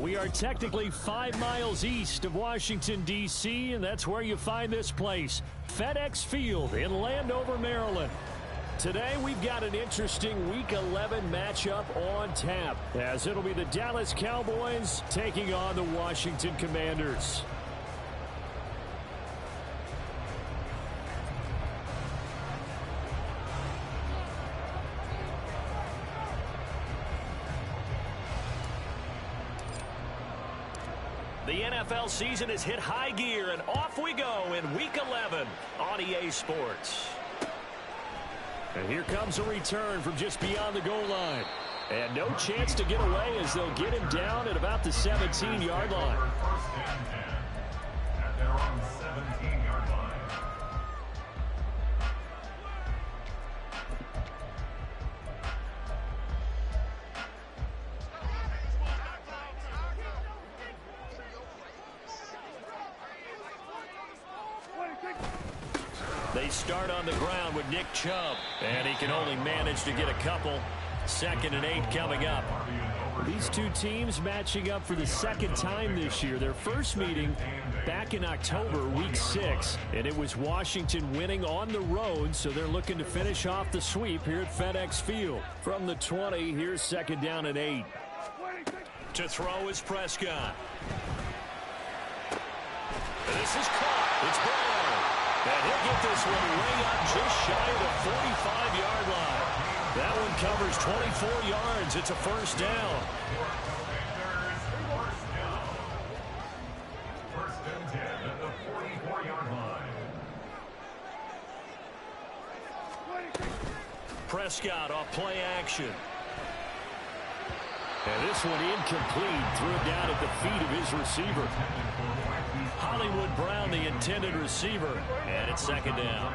We are technically 5 miles east of Washington, D.C., and that's where you find this place, FedEx Field in Landover, Maryland. Today, we've got an interesting Week 11 matchup on tap, as it'll be the Dallas Cowboys taking on the Washington Commanders. The NFL season has hit high gear, and off we go in Week 11 on EA Sports. And here comes a return from just beyond the goal line. And no chance to get away as they'll get him down at about the 17-yard line. At their own 17-yard line. They start on the ground with Nick Chubb, and he can only manage to get a couple. 2nd and 8 coming up. These two teams matching up for the second time this year. Their first meeting back in October, Week 6, and it was Washington winning on the road, so they're looking to finish off the sweep here at FedEx Field. From the 20, here's 2nd down and 8. To throw is Prescott. This is caught. It's Brown. And he'll get this one way up just shy of the 45-yard line. That one covers 24 yards. It's a first down. First and 10 at the 44-yard line. Prescott off play action. And this one incomplete. Threw it down at the feet of his receiver. Hollywood Brown, the intended receiver, and it's 2nd down.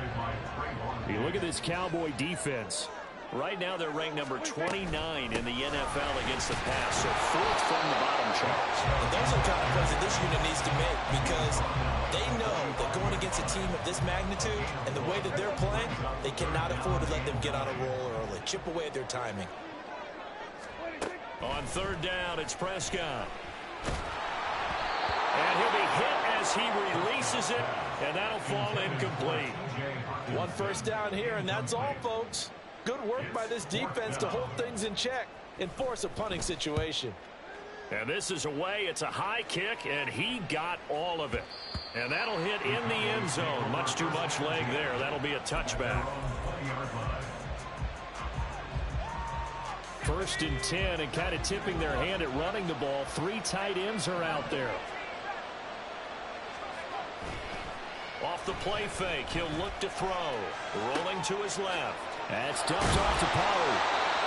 You look at this Cowboy defense. Right now they're ranked number 29 in the NFL against the pass, so 4th from the bottom, Charles. And those are the kind of plays that this unit needs to make, because they know that going against a team of this magnitude and the way that they're playing, they cannot afford to let them get on a roll early. Chip away at their timing. On 3rd down, it's Prescott. And he'll be hit as he releases it, and that'll fall incomplete. 1 first down here, and that's all, folks. Good work by this defense to hold things in check and force a punting situation. And this is away. It's a high kick, and he got all of it. And that'll hit in the end zone. Much too much leg there. That'll be a touchback. 1st and 10, and kind of tipping their hand at running the ball. 3 tight ends are out there. Off the play fake, he'll look to throw. Rolling to his left. That's dumped off to Pollard.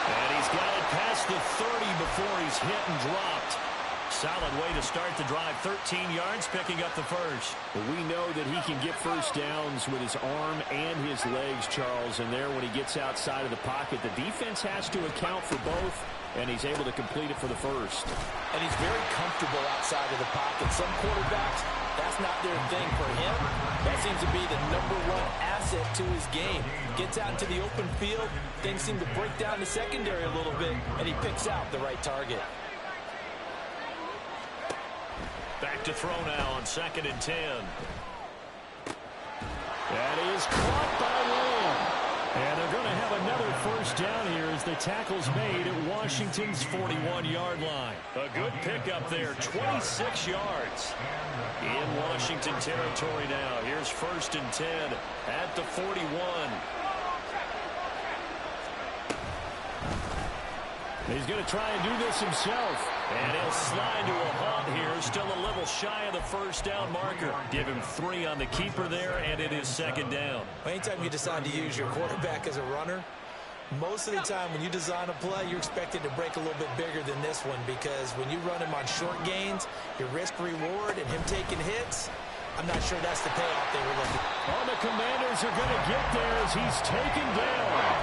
And he's got it past the 30 before he's hit and dropped. Solid way to start the drive. 13 yards, picking up the first. But we know that he can get first downs with his arm and his legs, Charles. And there, when he gets outside of the pocket, the defense has to account for both, and he's able to complete it for the first. And he's very comfortable outside of the pocket. Some quarterbacks, that's not their thing. For him, that seems to be the #1 asset to his game. Gets out into the open field, things seem to break down the secondary a little bit, and he picks out the right target. Back to throw now on 2nd and 10. That is caught by Lamb. And they're going to have another first down here as the tackle's made at Washington's 41-yard line. A good pickup there, 26 yards. In Washington territory now. Here's 1st and 10 at the 41. He's going to try and do this himself. And he'll slide to a halt here. Still a little shy of the first down marker. Give him 3 on the keeper there, and it is 2nd down. Anytime you decide to use your quarterback as a runner, most of the time when you design a play, you're expected to break a little bit bigger than this one, because when you run him on short gains, your risk-reward and him taking hits, I'm not sure that's the payoff they were looking for. Oh, the Commanders are going to get there as he's taken down.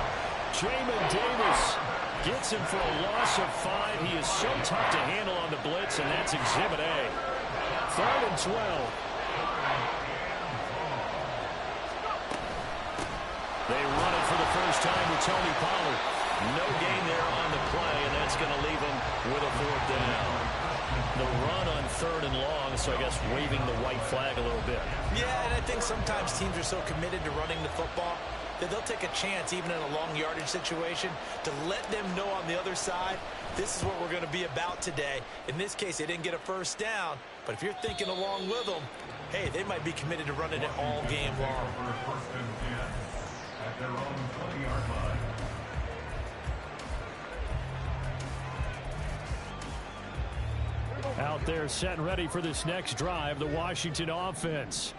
Jamin Davis gets him for a loss of 5. He is so tough to handle on the blitz, and that's Exhibit A. 3rd and 12. They run it for the first time with Tony Pollard. No gain there on the play, and that's going to leave him with a 4th down. The run on 3rd and long, so I guess waving the white flag a little bit. Yeah, and I think sometimes teams are so committed to running the football that they'll take a chance, even in a long yardage situation, to let them know on the other side, this is what we're going to be about today. In this case, they didn't get a first down, but if you're thinking along with them, hey, they might be committed to running it all game long. First and 10 at their own 20-yard line. Out there set and ready for this next drive, the Washington offense.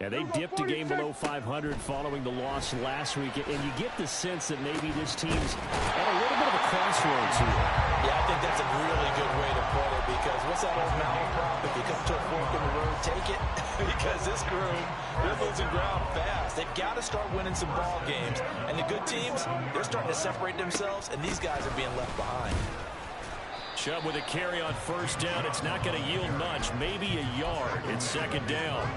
Yeah, they dipped a game below 500 following the loss last week, and you get the sense that maybe this team's at a little bit of a crossroads here. Yeah, I think that's a really good way to put it, because what's that old malaprop? If you come to a fork in the road, take it. Because this group, they're losing ground fast. They've got to start winning some ball games. And the good teams, they're starting to separate themselves, and these guys are being left behind. Chubb with a carry on 1st down. It's not going to yield much, maybe a yard. It's 2nd down.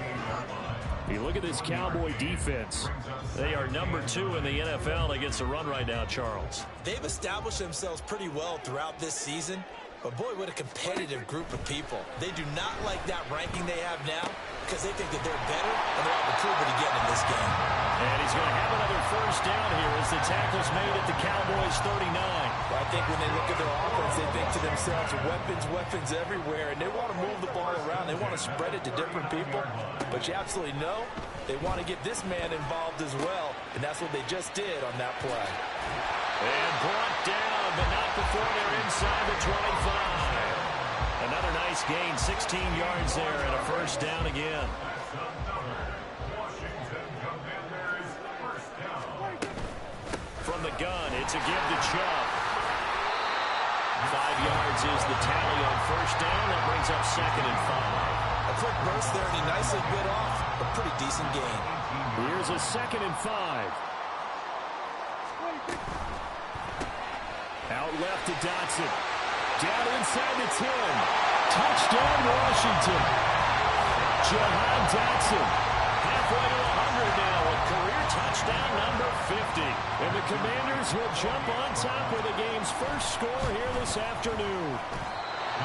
You look at this Cowboy defense. They are number 2 in the NFL against the run right now, Charles. They've established themselves pretty well throughout this season. But, boy, what a competitive group of people. They do not like that ranking they have now because they think that they're better and they're out to prove it again in this game. And he's going to have another 1st down here as the tackle's made at the Cowboys' 39. Well, I think when they look at their offense, they think to themselves, weapons everywhere, and they want to move the ball around. They want to spread it to different people. But you absolutely know they want to get this man involved as well, and that's what they just did on that play. And brought down, but not before they're inside the 25. Another nice gain, 16 yards there, and a 1st down again. Washington Commanders first down. From the gun, it's a give to Chubb. 5 yards is the tally on 1st down. That brings up 2nd and 5. A quick burst there, and he nicely bit off a pretty decent gain. Here's a 2nd and 5. Out left to Dotson. Down inside the 10. Touchdown, Washington. Jahan Dotson. Halfway to 100 now with career touchdown number 50. And the Commanders will jump on top with the game's first score here this afternoon.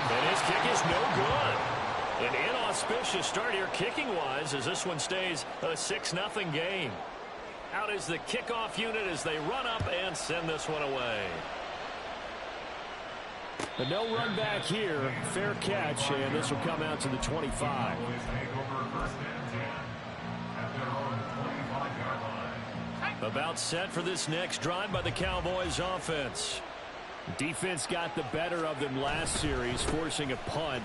And his kick is no good. An inauspicious start here kicking-wise as this one stays a 6-0 game. Out is the kickoff unit as they run up and send this one away. But no run back here. Fair catch, and this will come out to the 25. About set for this next drive by the Cowboys offense. Defense got the better of them last series, forcing a punt.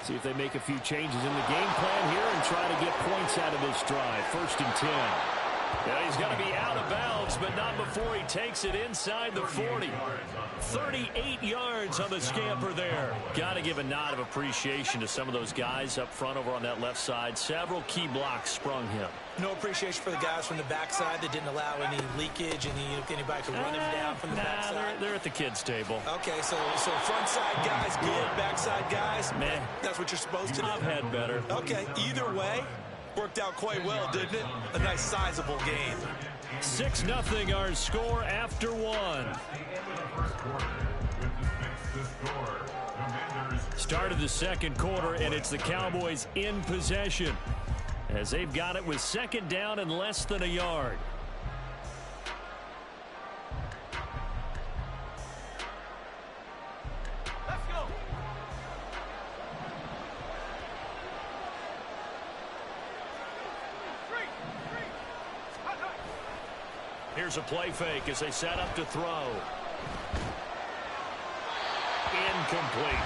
See if they make a few changes in the game plan here and try to get points out of this drive. 1st and 10. Yeah, he's got to be out of bounds, but not before he takes it inside the 40. 38 yards on the scamper there. Got to give a nod of appreciation to some of those guys up front over on that left side. Several key blocks sprung him. No appreciation for the guys from the backside that didn't allow any leakage, anybody could run him down from the backside. They're at the kids' table. Okay, so front side guys good, backside guys, man, that's what you're supposed to do. I've had better. Okay, either way, worked out quite well, didn't it? A nice sizable game. 6-0 our score after one. Start of the 2nd quarter, and it's the Cowboys in possession as they've got it with 2nd down and less than a yard. Let's go. Here's a play fake as they set up to throw. Incomplete.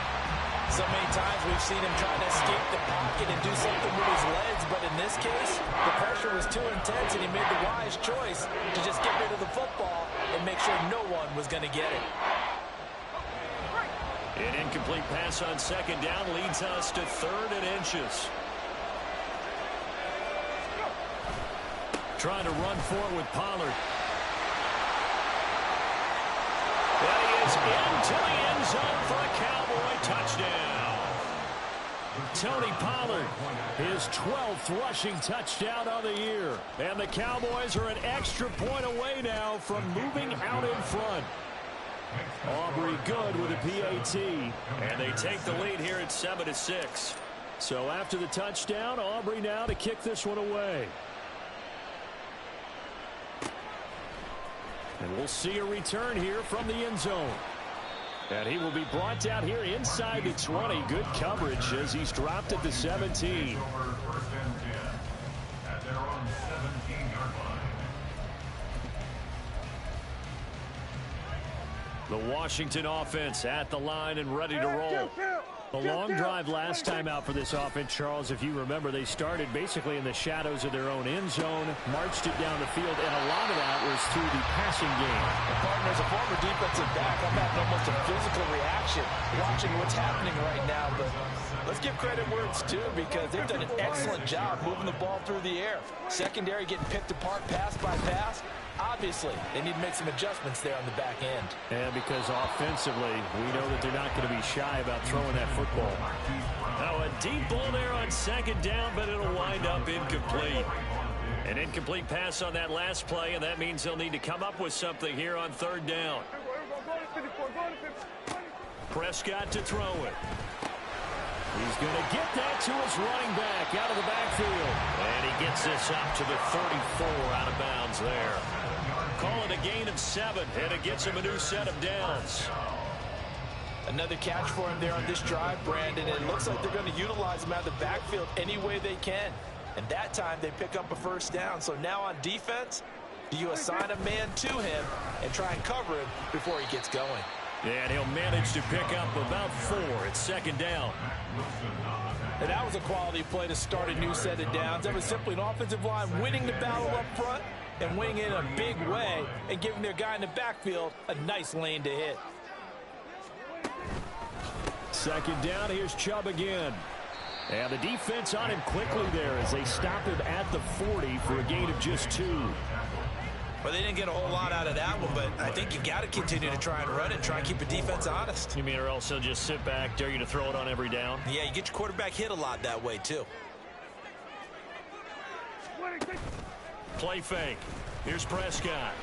So many times we've seen him trying to escape the pocket and do something with his legs, but in this case, the pressure was too intense, and he made the wise choice to just get rid of the football and make sure no one was going to get it. An incomplete pass on 2nd down leads us to 3rd and inches. Trying to run for it with Pollard. That he is into the end zone for a Cowboy touchdown. Tony Pollard, his 12th rushing touchdown of the year. And the Cowboys are an extra point away now from moving out in front. Aubrey good with a PAT. And they take the lead here at 7-6. So after the touchdown, Aubrey now to kick this one away. And we'll see a return here from the end zone. And he will be brought down here inside the 20. Good coverage as he's dropped at the 17. The Washington offense at the line and ready to roll. The long drive last time out for this offense, Charles, if you remember, they started basically in the shadows of their own end zone, marched it down the field, and a lot of that was through the passing game. Partner, as a former defensive back, I'm having almost a physical reaction watching what's happening right now. But let's give credit where it's due, because they've done an excellent job moving the ball through the air. Secondary getting picked apart pass by pass. Obviously, they need to make some adjustments there on the back end. And because offensively, we know that they're not going to be shy about throwing that football. Now a deep ball there on second down, but it'll wind up incomplete. An incomplete pass on that last play, and that means they'll need to come up with something here on third down. Prescott to throw it. He's going to get that to his running back out of the backfield. And he gets this up to the 34 out of bounds there. Call it a gain of 7, and it gets him a new set of downs. Another catch for him there on this drive, Brandon. And it looks like they're going to utilize him out of the backfield any way they can. And that time they pick up a first down. So now on defense, do you assign a man to him and try and cover him before he gets going? Yeah, and he'll manage to pick up about 4 at second down. And that was a quality play to start a new set of downs. That was simply an offensive line winning the battle up front and winning it in a big way and giving their guy in the backfield a nice lane to hit. Second down, here's Chubb again. And the defense on him quickly there as they stop him at the 40 for a gain of just 2. Well, they didn't get a whole lot out of that one, but I think you've got to continue to try and run it, try and keep the defense honest. You mean, or else they'll just sit back, dare you to throw it on every down? Yeah, you get your quarterback hit a lot that way, too. Play fake. Here's Prescott.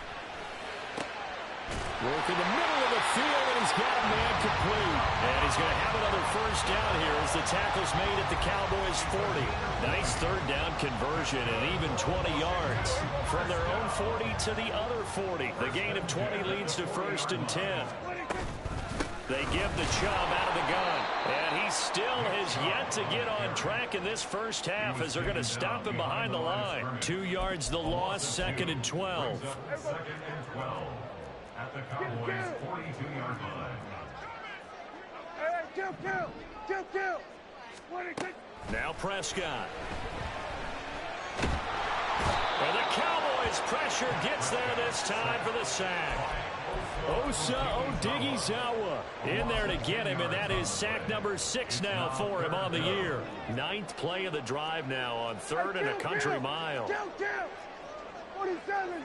Work in the middle of the field, and he's got a man complete. And he's going to have another first down here as the tackle's made at the Cowboys' 40. Nice third down conversion and even 20 yards. From their own 40 to the other 40. The gain of 20 leads to first and 10. They give the Chubb out of the gun. And he still has yet to get on track in this first half as they're going to stop him behind the line. 2 yards the loss, second and 12. Second and 12. At the Cowboys' 42-yard line. Now Prescott. And the Cowboys pressure gets there this time for the sack. Osa Odighizuwa in there to get him, and that is sack number 6 now for him on the year. 9th play of the drive now on 3rd and a country mile. 47.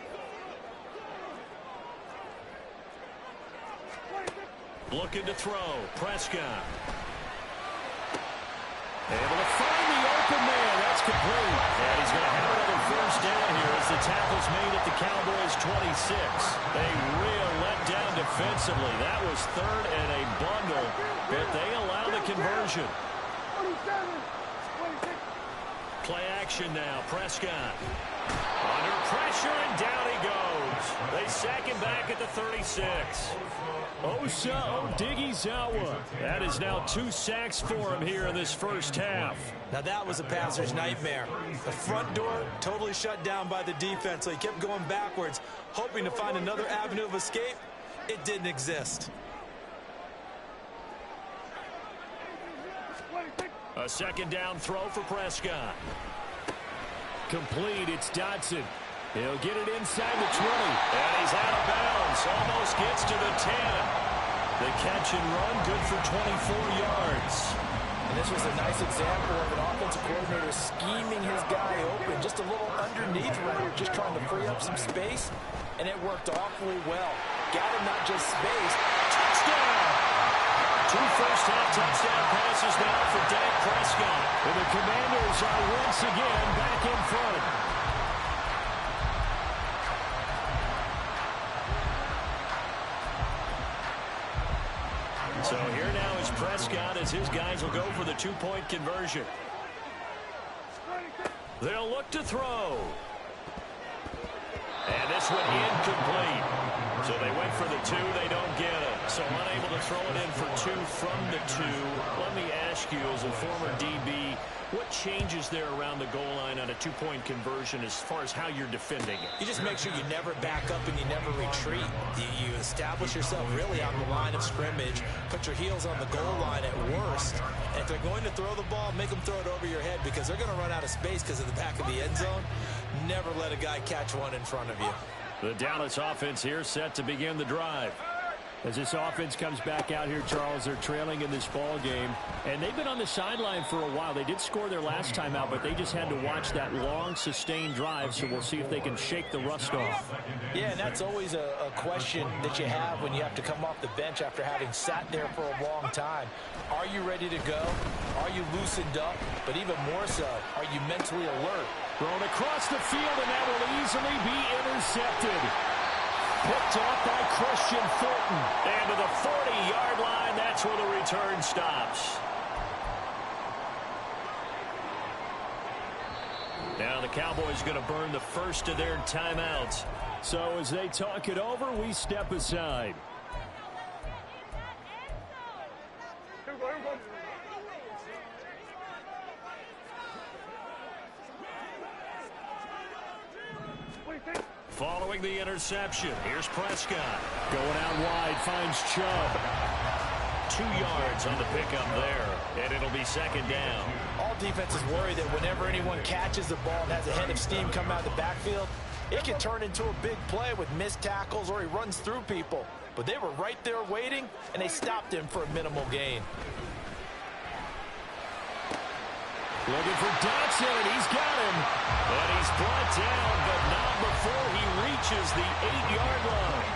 Looking to throw. Prescott. Able to find the open man. That's complete. And he's going to have another first down here as the tackle's made at the Cowboys' 26. A real letdown defensively. That was 3rd and a bundle, but they allow the conversion. 27. 26. Play action now. Prescott. Under pressure, and down he goes. They sack him back at the 36. Osa Odighizuwa. That is now 2 sacks for him here in this first half. Now that was a passer's nightmare. The front door totally shut down by the defense, so he kept going backwards, hoping to find another avenue of escape. It didn't exist. A second down throw for Prescott. Complete, it's Dotson. He'll get it inside the 20. And he's out of bounds. Almost gets to the 10. The catch and run, good for 24 yards. And this was a nice example of an offensive coordinator scheming his guy open. Just a little underneath route, just trying to free up some space. And it worked awfully well. Got him not just space. Touchdown! 2 first-half touchdown passes now for Dak Prescott. And the Commanders are once again back in front. So here now is Prescott as his guys will go for the 2-point conversion. They'll look to throw. And this one incomplete. So they went for the 2. They don't get it. So unable to throw it in for 2 from the 2. Let me ask you, as a former DB, what changes there around the goal line on a 2-point conversion as far as how you're defending it? You just make sure you never back up and you never retreat. You establish yourself really on the line of scrimmage. Put your heels on the goal line at worst. And if they're going to throw the ball, make them throw it over your head because they're going to run out of space because of the back of the end zone. Never let a guy catch one in front of you. The Dallas offense here set to begin the drive. As this offense comes back out here, Charles, they're trailing in this ball game, and they've been on the sideline for a while. They did score their last time out, but they just had to watch that long, sustained drive, so we'll see if they can shake the rust off. Yeah, and that's always a question that you have when you have to come off the bench after having sat there for a long time. Are you ready to go? Are you loosened up? But even more so, are you mentally alert? Thrown across the field, and that will easily be intercepted. Picked off by Christian Fulton. And to the 40-yard line, that's where the return stops. Now the Cowboys going to burn the first of their timeouts. So as they talk it over, we step aside. Following the interception, here's Prescott. Going out wide, finds Chubb. 2 yards on the pickup there, and it'll be second down. All defenses worry that whenever anyone catches the ball and has a head of steam come out of the backfield, it can turn into a big play with missed tackles or he runs through people. But they were right there waiting, and they stopped him for a minimal gain. Looking for Dotson, and he's got him. And he's brought down, but not before he reaches the 8-yard line.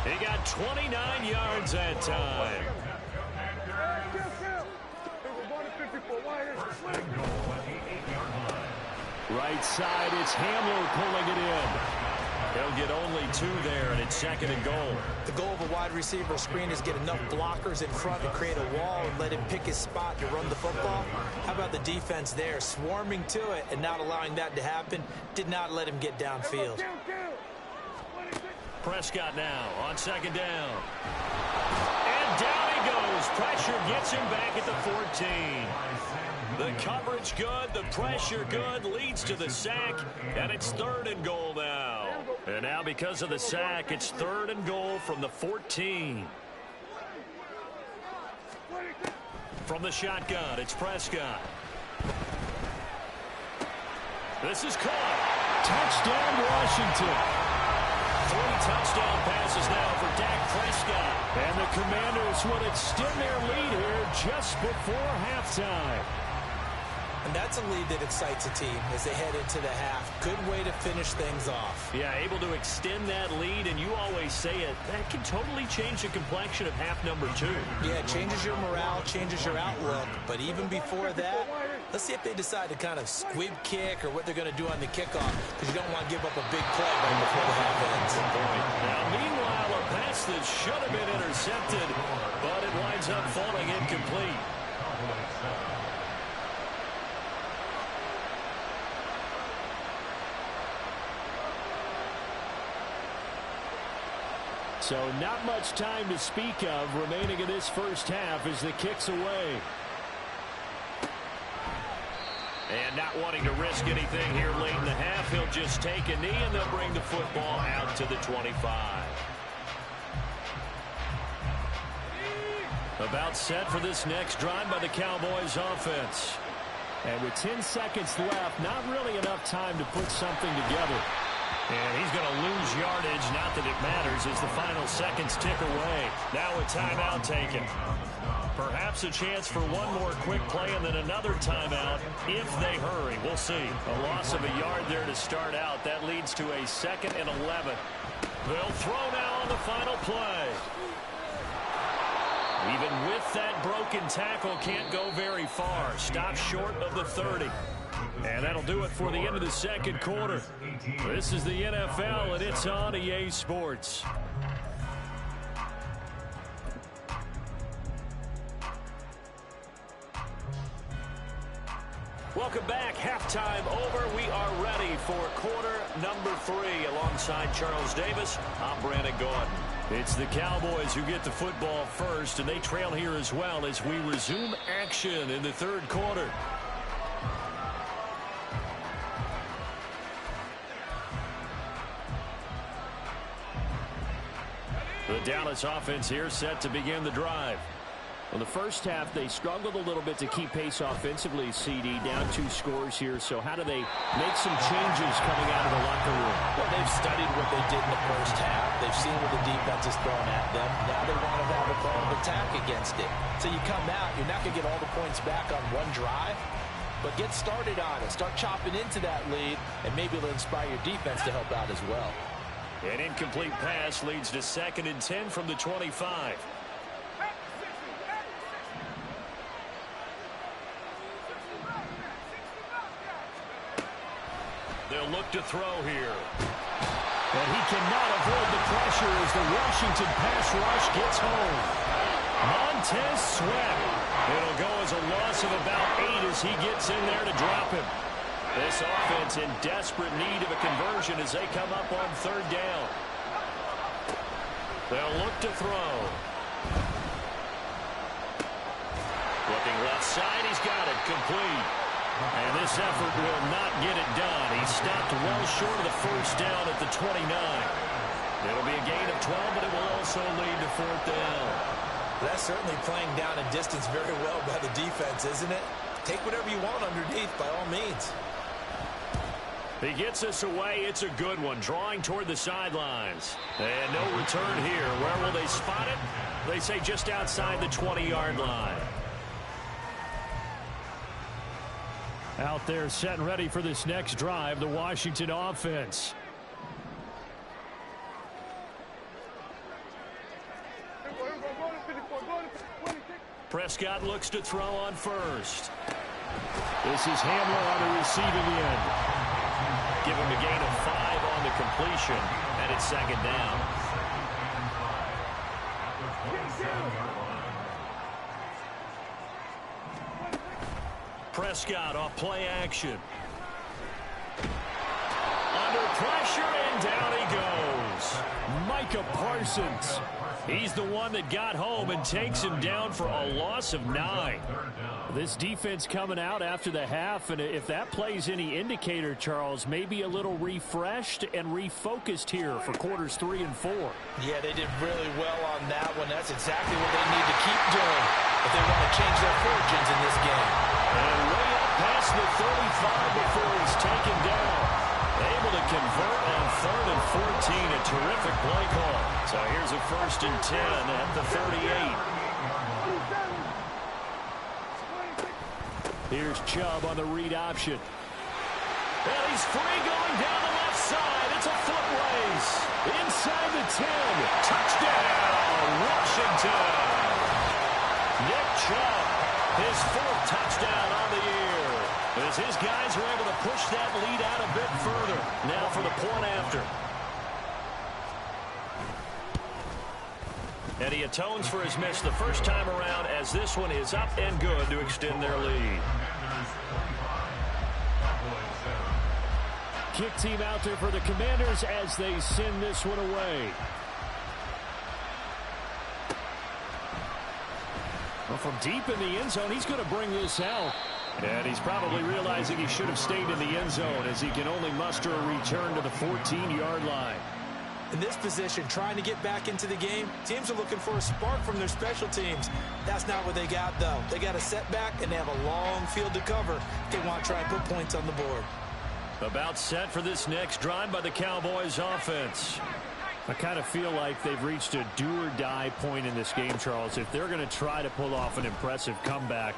He got 29 yards that time. Right side, it's Hamler pulling it in. He'll get only 2 there, and it's second and goal. The goal of a wide receiver screen is get enough blockers in front to create a wall and let him pick his spot to run the football. How about the defense there, swarming to it and not allowing that to happen? Did not let him get downfield. Prescott now on second down. And down he goes. Pressure gets him back at the 14. The coverage good, the pressure good, leads to the sack, and it's third and goal now. And now because of the sack, it's third and goal from the 14. From the shotgun, it's Prescott. This is caught. Touchdown, Washington. 3 touchdown passes now for Dak Prescott. And the Commanders would extend their lead here just before halftime. And that's a lead that excites a team as they head into the half. Good way to finish things off. Yeah, able to extend that lead, and you always say it, that can totally change the complexion of half number 2. Yeah, it changes your morale, changes your outlook. But even before that, let's see if they decide to kind of squib kick or what they're going to do on the kickoff, because you don't want to give up a big play right before the half ends. Now, meanwhile, a pass that should have been intercepted, but it winds up falling incomplete. So not much time to speak of remaining in this first half as the kick's away. And not wanting to risk anything here late in the half, he'll just take a knee and they'll bring the football out to the 25. About set for this next drive by the Cowboys offense. And with 10 seconds left, not really enough time to put something together. And he's going to lose yardage, not that it matters, as the final seconds tick away. Now a timeout taken. Perhaps a chance for one more quick play and then another timeout if they hurry. We'll see. A loss of a yard there to start out. That leads to a 2nd and 11. They'll throw now on the final play. Even with that broken tackle, can't go very far. Stops short of the 30. And that'll do it for the end of the second quarter. This is the NFL, and it's on EA Sports. Welcome back. Halftime over. We are ready for quarter number 3. Alongside Charles Davis, I'm Brandon Gordon. It's the Cowboys who get the football first, and they trail here as well as we resume action in the third quarter. The Dallas offense here set to begin the drive. Well, the first half, they struggled a little bit to keep pace offensively, CD, down 2 scores here. So how do they make some changes coming out of the locker room? Well, they've studied what they did in the first half. They've seen what the defense is throwing at them. Now they want to have a plan of attack against it. So you come out, you're not going to get all the points back on one drive, but get started on it. Start chopping into that lead, and maybe it'll inspire your defense to help out as well. An incomplete pass leads to 2nd and 10 from the 25. They'll look to throw here. And he cannot avoid the pressure as the Washington pass rush gets home. Montez Sweat. It'll go as a loss of about 8 as he gets in there to drop him. This offense in desperate need of a conversion as they come up on 3rd down. They'll look to throw. Looking left side, he's got it complete. And this effort will not get it done. He stopped well short of the first down at the 29. It'll be a gain of 12, but it will also lead to 4th down. That's certainly playing down a distance very well by the defense, isn't it? Take whatever you want underneath by all means. He gets us away. It's a good one. Drawing toward the sidelines. And no return here. Where will they spot it? They say just outside the 20-yard line. Out there set and ready for this next drive, the Washington offense. Prescott looks to throw on first. This is Hamler on the receiving end. Give him a gain of 5 on the completion, and it's 2nd down. Prescott off play action. Under pressure, and down he goes. Micah Parsons. He's the one that got home and takes him down for a loss of 9. This defense coming out after the half, and if that plays any indicator, Charles, maybe a little refreshed and refocused here for quarters 3 and 4. Yeah, they did really well on that one. That's exactly what they need to keep doing if they want to change their fortunes in this game. And way up past the 35 before he's taken down. Able to convert on 3rd and 14. A terrific play call. So here's a 1st and 10 at the 38. Here's Chubb on the read option. And he's free going down the left side. It's a foot race. Inside the 10. Touchdown, Washington. Nick Chubb, his 4th touchdown on the year. As his guys are able to push that lead out a bit further. Now for the point after. And he atones for his miss the first time around as this one is up and good to extend their lead. Kick team out there for the Commanders as they send this one away. Well, from deep in the end zone, he's going to bring this out. And he's probably realizing he should have stayed in the end zone as he can only muster a return to the 14-yard line. In this position, trying to get back into the game, teams are looking for a spark from their special teams. That's not what they got, though. They got a setback, and they have a long field to cover if they want to try and put points on the board. About set for this next drive by the Cowboys offense. I kind of feel like they've reached a do-or-die point in this game, Charles. If they're going to try to pull off an impressive comeback,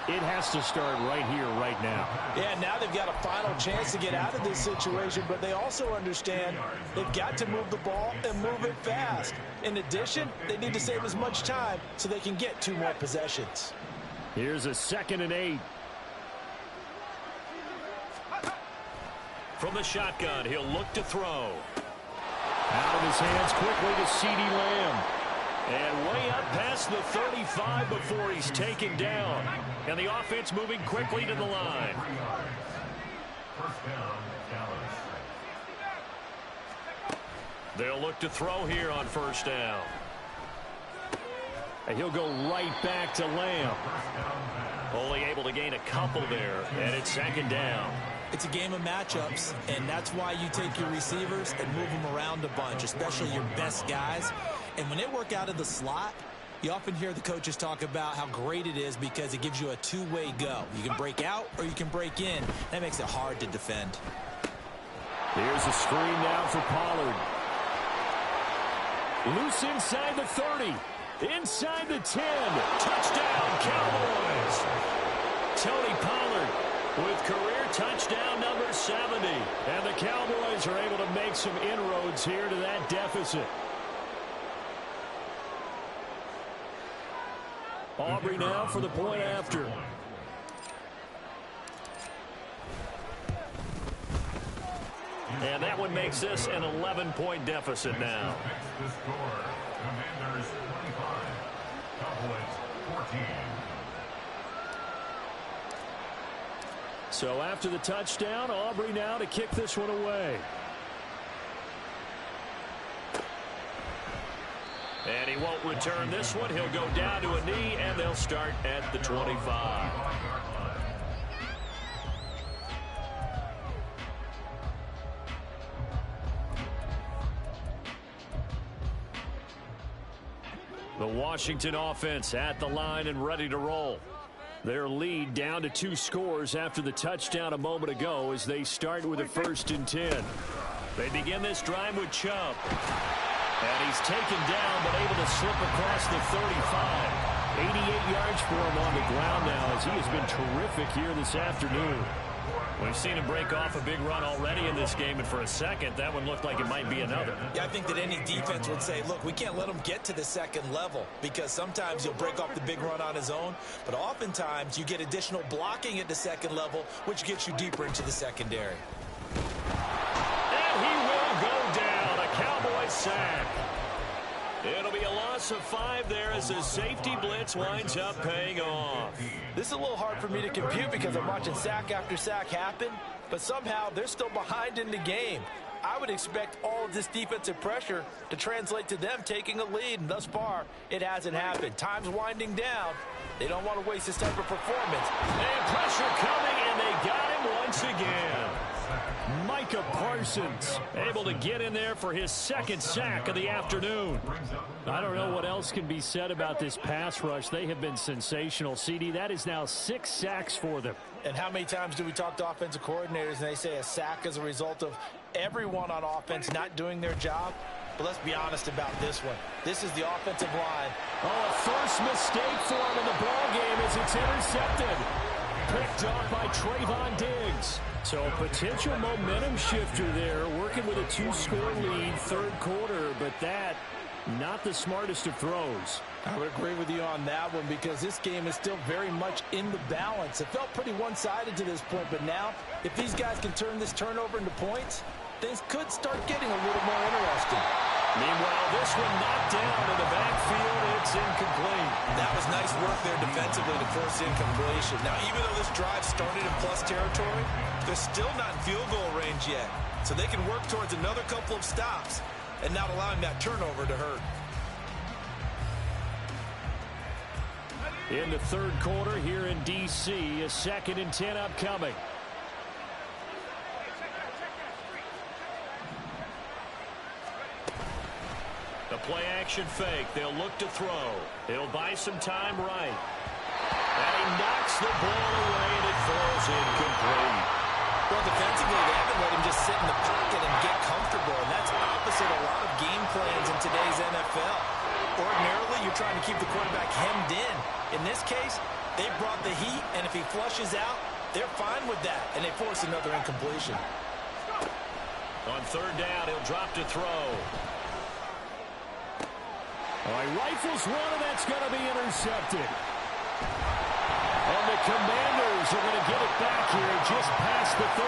it has to start right here, right now. Yeah, now they've got a final chance to get out of this situation, but they also understand they've got to move the ball and move it fast. In addition, they need to save as much time so they can get 2 more possessions. Here's a 2nd and 8. From the shotgun, he'll look to throw. Out of his hands quickly to CeeDee Lamb. And way up past past the 35 before he's taken down. And the offense moving quickly to the line. First down, Dallas. They'll look to throw here on first down. And he'll go right back to Lamb. Only able to gain a couple there, and it's second down. It's a game of matchups, and that's why you take your receivers and move them around a bunch, especially your best guys. And when they work out of the slot, you often hear the coaches talk about how great it is because it gives you a two-way go. You can break out or you can break in. That makes it hard to defend. Here's a screen now for Pollard. Loose inside the 30. Inside the 10. Touchdown, Cowboys. Tony Pollard with career touchdown number 70. And the Cowboys are able to make some inroads here to that deficit. Aubrey now for the point after. And that one makes this an 11-point deficit now. The score, Commanders 25, Cowboys 14. So after the touchdown, Aubrey now to kick this one away. And he won't return this one. He'll go down to a knee, and they'll start at the 25. The Washington offense at the line and ready to roll. Their lead down to 2 scores after the touchdown a moment ago as they start with a 1st and 10. They begin this drive with Chubb. And he's taken down but able to slip across the 35. 88 yards for him on the ground now as he has been terrific here this afternoon. We've seen him break off a big run already in this game, and for a second, that one looked like it might be another. Yeah, I think that any defense would say, look, we can't let him get to the second level because sometimes he'll break off the big run on his own, but oftentimes you get additional blocking at the second level, which gets you deeper into the secondary. And he will go down. A Cowboy sack. It'll be a loss of 5 there as the safety blitz winds up paying off. This is a little hard for me to compute because I'm watching sack after sack happen, but somehow they're still behind in the game. I would expect all of this defensive pressure to translate to them taking a lead, and thus far, it hasn't happened. Time's winding down. They don't want to waste this type of performance. And pressure coming, and they got him once again. Micah Parsons able to get in there for his 2nd sack of the afternoon. I don't know what else can be said about this pass rush. They have been sensational. CD, that is now 6 sacks for them. And how many times do we talk to offensive coordinators and they say a sack is a result of everyone on offense not doing their job? But let's be honest about this one. This is the offensive line. Oh, a first mistake for him in the ball game as it's intercepted. Picked off by Trayvon Diggs. So a potential momentum shifter there, working with a 2-score lead, 3rd quarter, but that not the smartest of throws. I would agree with you on that one because this game is still very much in the balance. It felt pretty one-sided to this point, but now if these guys can turn this turnover into points, things could start getting a little more interesting. Meanwhile, this one knocked down in the backfield. It's incomplete. That was nice work there defensively to force incompletion. Now, even though this drive started in plus territory, they're still not in field goal range yet. So they can work towards another couple of stops and not allowing that turnover to hurt. In the 3rd quarter here in D.C., a 2nd and 10 upcoming. The play-action fake. They'll look to throw. He'll buy some time right. And he knocks the ball away, and it falls incomplete. Well, defensively, they haven't let him just sit in the pocket and get comfortable, and that's opposite a lot of game plans in today's NFL. Ordinarily, you're trying to keep the quarterback hemmed in. In this case, they brought the heat, and if he flushes out, they're fine with that, and they force another incompletion. On 3rd down, he'll drop to throw. All right, rifles one, and that's going to be intercepted. And the Commanders Jags are going to get it back here just past the 35.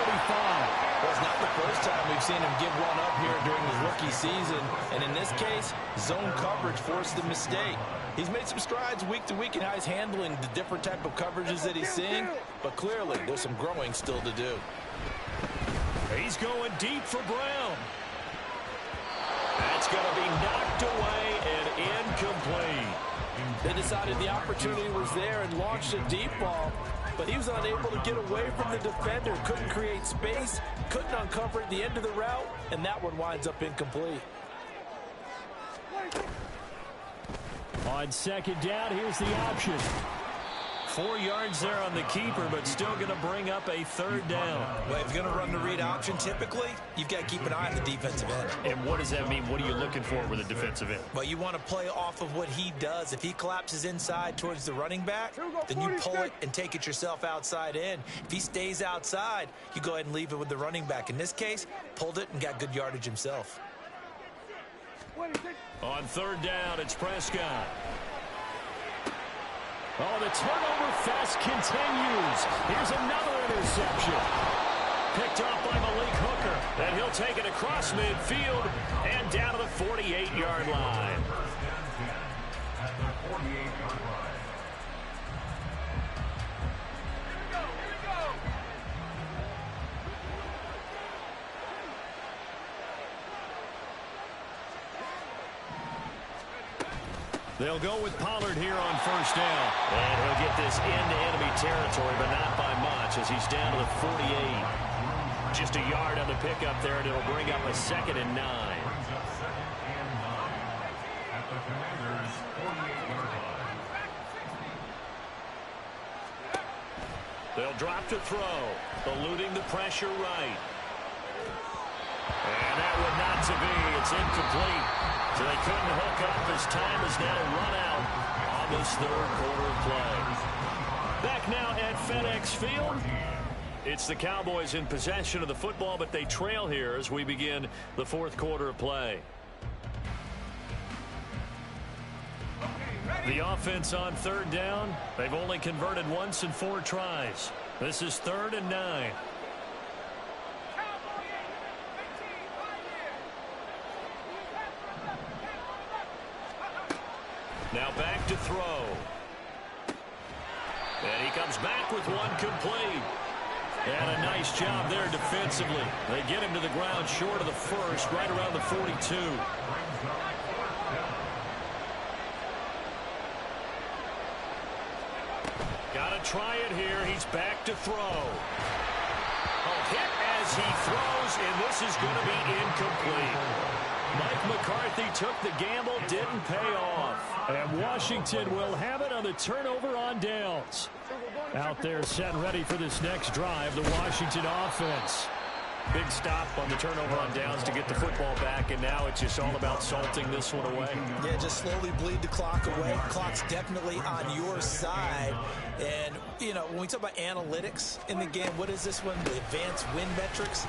Well, it's not the first time we've seen him give one up here during his rookie season. And in this case, zone coverage forced the mistake. He's made some strides week to week in how he's handling the different type of coverages that he's seeing. But clearly, there's some growing still to do. He's going deep for Brown. That's going to be knocked away and incomplete. They decided the opportunity was there and launched a deep ball, but he was unable to get away from the defender, couldn't create space, couldn't uncover at the end of the route, and that one winds up incomplete. On second down, here's the option. 4 yards there on the keeper, but still going to bring up a third down. Well, if you're going to run the read option, typically, you've got to keep an eye on the defensive end. And what does that mean? What are you looking for with a defensive end? Well, you want to play off of what he does. If he collapses inside towards the running back, then you pull it and take it yourself outside in. If he stays outside, you go ahead and leave it with the running back. In this case, pulled it and got good yardage himself. On third down, it's Prescott. Oh, the turnover fest continues. Here's another interception. Picked off by Malik Hooker. And he'll take it across midfield and down to the 48-yard line. At the 48-yard line. They'll go with Pollard here on first down. And he'll get this into enemy territory, but not by much as he's down to the 48. Just a yard on the pickup there, and it'll bring up a 2nd and 9. Brings up 2nd and 9 at the Commanders' 48-yard line. They'll drop to throw, eluding the pressure right. And that one not to be. It's incomplete. So they couldn't hook up as time is now run out on this third quarter play. Back now at FedEx Field. It's the Cowboys in possession of the football, but they trail here as we begin the fourth quarter of play. The offense on third down. They've only converted once in 4 tries. This is 3rd and 9. Now back to throw. And he comes back with one complete. And a nice job there defensively. They get him to the ground short of the first, right around the 42. Got to try it here. He's back to throw. Oh, hit as he throws, and this is going to be incomplete. Mike McCarthy took the gamble, didn't pay off. And Washington will have it on the turnover on downs. Out there set and ready for this next drive, the Washington offense. Big stop on the turnover on downs to get the football back, and now it's just all about salting this one away. Yeah, just slowly bleed the clock away. Clock's definitely on your side. And, you know, when we talk about analytics in the game, what is this one? The advanced win metrics?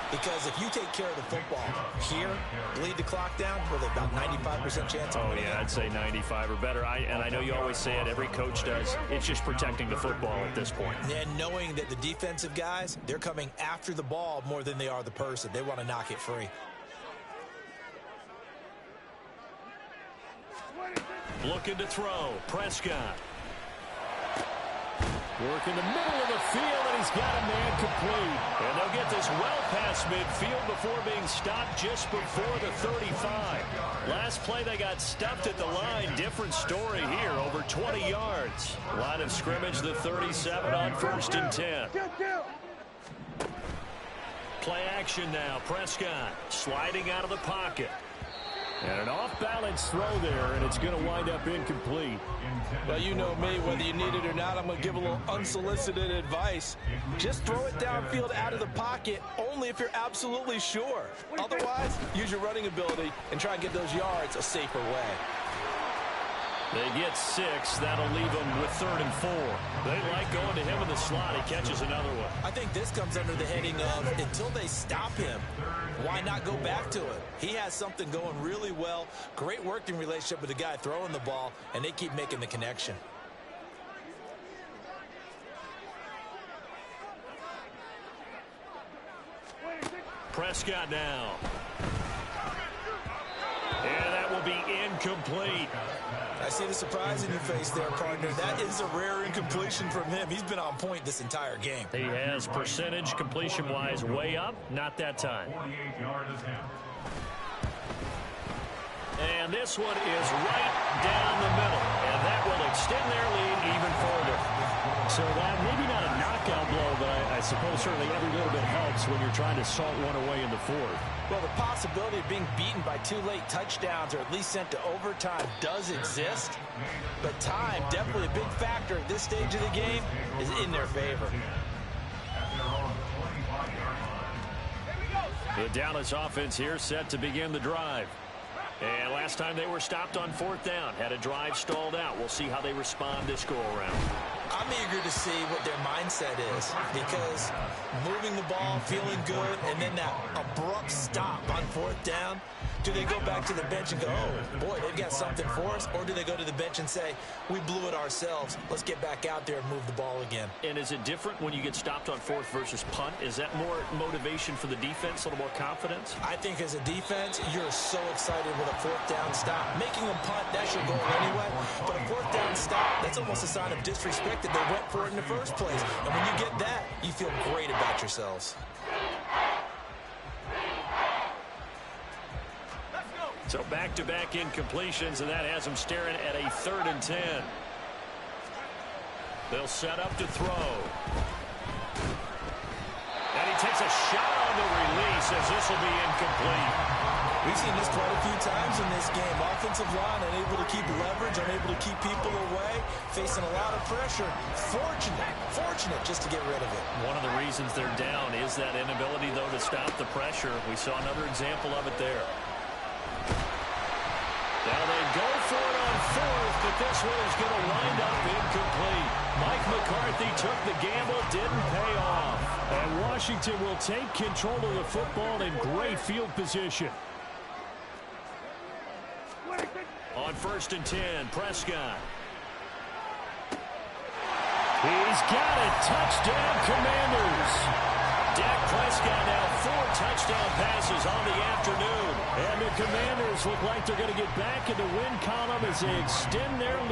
Because if you take care of the football here, bleed the clock down, with about 95% chance of winning. Oh, yeah, I'd say 95 or better. And I know you always say it, every coach does. It's just protecting the football at this point. And knowing that the defensive guys, they're coming after the ball more than they are the person. They want to knock it free. Looking to throw. Prescott. Work in the middle of the field, and he's got a man complete. And they'll get this well past midfield before being stopped just before the 35. Last play, they got stuffed at the line. Different story here, over 20 yards. Line of scrimmage, the 37 on 1st and 10. Play action now. Prescott sliding out of the pocket. And an off-balance throw there, and it's going to wind up incomplete. Well, you know me, whether you need it or not, I'm going to give a little unsolicited advice. Just throw it downfield out of the pocket, only if you're absolutely sure. Otherwise, use your running ability and try and get those yards a safer way. They get 6. That'll leave them with 3rd and 4. They like going to him in the slot. He catches another one. I think this comes under the heading of until they stop him, why not go back to it? He has something going really well. Great working relationship with the guy throwing the ball, and they keep making the connection. Prescott now. And that will be incomplete. I see the surprise in your face there, partner. That is a rare incompletion from him. He's been on point this entire game. He has percentage completion-wise way up. Not that time. 48-yard attempt. And this one is right down the middle. And that will extend their lead even further. So that maybe not a knockout blow, but I suppose certainly every little bit helps when you're trying to salt one away in the fourth. Well, the possibility of being beaten by 2 late touchdowns or at least sent to overtime does exist. But time, definitely a big factor at this stage of the game, is in their favor. The Dallas offense here set to begin the drive. And last time they were stopped on 4th down, had a drive stalled out. We'll see how they respond this go-around. I'm eager to see what their mindset is, because moving the ball, feeling good, and then that abrupt stop on 4th down, do they go back to the bench and go, oh, boy, they've got something for us? Or do they go to the bench and say, we blew it ourselves, let's get back out there and move the ball again? And is it different when you get stopped on 4th versus punt? Is that more motivation for the defense, a little more confidence? I think as a defense, you're so excited with a 4th down stop. Making them punt, that's your goal anyway. But a 4th down stop, that's almost a sign of disrespect that they went for it in the first place. And when you get that, you feel great about yourselves. So back-to-back incompletions, and that has them staring at a 3rd and 10. They'll set up to throw. And he takes a shot on the release as this will be incomplete. We've seen this quite a few times in this game. Offensive line unable to keep leverage, unable to keep people away, facing a lot of pressure. Fortunate just to get rid of it. One of the reasons they're down is that inability, though, to stop the pressure. We saw another example of it there. Now they go for it on 4th, but this one is going to wind up incomplete. Mike McCarthy took the gamble, didn't pay off. And Washington will take control of the football in great field position. On 1st and 10, Prescott. He's got it. Touchdown, Commanders. Dak Prescott now 4 touchdown passes on the afternoon. And the Commanders look like they're going to get back in the win column as they extend their lead.